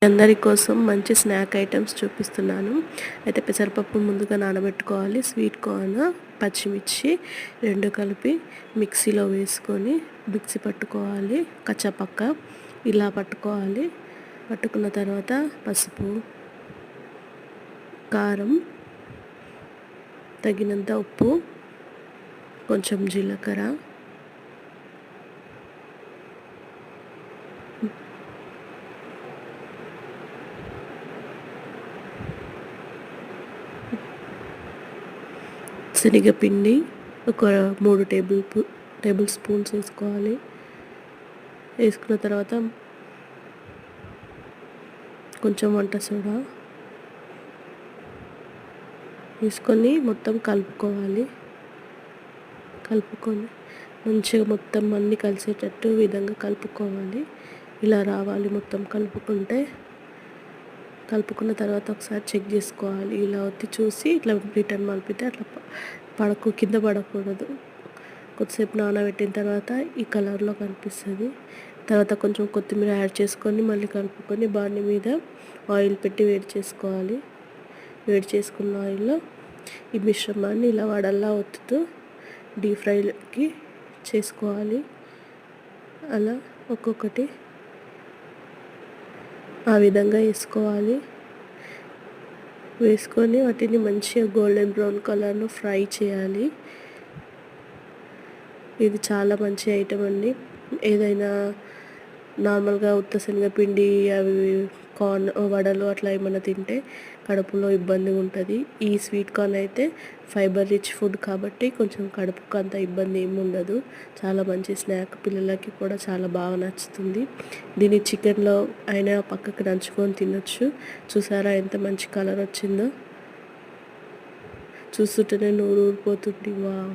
అందరి కోసం మంచి స్నాక్ ఐటమ్స్ చూపిస్తున్నాను. అయితే పెసరపప్పు ముందుగా నానబెట్టుకోవాలి. స్వీట్ కార్న్, పచ్చిమిర్చి రెండు కలిపి మిక్సీలో వేసుకొని మిక్సీ పట్టుకోవాలి. కచ్చాపక్క ఇలా పట్టుకోవాలి. పట్టుకున్న తర్వాత పసుపు, కారం, తగినంత ఉప్పు, కొంచెం జీలకర్ర, శనగపిండి ఒక 3 టేబుల్ స్పూన్స్ వేసుకోవాలి. వేసుకున్న తర్వాత కొంచెం వంట సోడా వేసుకొని మొత్తం కలుపుకోవాలి. కలుపుకొని మంచిగా మొత్తం అన్నీ కలిసేటట్టు విధంగా కలుపుకోవాలి. ఇలా రావాలి. మొత్తం కలుపుకున్న తర్వాత ఒకసారి చెక్ చేసుకోవాలి. ఇలా ఒత్తి చూసి ఇట్లా రిటర్న్ మలిపితే అట్లా కింద పడకూడదు. కొద్దిసేపు నానబెట్టిన తర్వాత ఈ కలర్లో కనిపిస్తుంది. తర్వాత కొంచెం కొత్తిమీర యాడ్ చేసుకొని మళ్ళీ కలుపుకొని బాండి మీద ఆయిల్ పెట్టి వేడి చేసుకోవాలి. వేడి చేసుకున్న ఆయిల్లో ఈ మిశ్రమాన్ని ఇలా వడల్లా ఒత్తుతూ డీప్ ఫ్రైకి చేసుకోవాలి. అలా ఒక్కొక్కటి ఆ విధంగా వేసుకోవాలి. వేసుకొని వాటిని మంచిగా గోల్డెన్ బ్రౌన్ కలర్లో ఫ్రై చేయాలి. ఇది చాలా మంచి ఐటమ్ అండి. ఏదైనా నార్మల్గా ఉత్త శనగపిండి అవి కార్న్ వడలు అట్లా ఏమైనా తింటే కడుపులో ఇబ్బంది ఉంటుంది. ఈ స్వీట్ కార్న్ అయితే ఫైబర్ రిచ్ ఫుడ్ కాబట్టి కొంచెం కడుపుకు అంత ఇబ్బంది ఏమి ఉండదు. చాలా మంచి స్నాక్, పిల్లలకి కూడా చాలా బాగా నచ్చుతుంది. దీన్ని చికెన్లో అయినా పక్కకు నంచుకొని తినొచ్చు. చూసారా ఎంత మంచి కలర్ వచ్చిందో, చూస్తుంటేనే నోరు ఊరిపోతుంది. వావ్.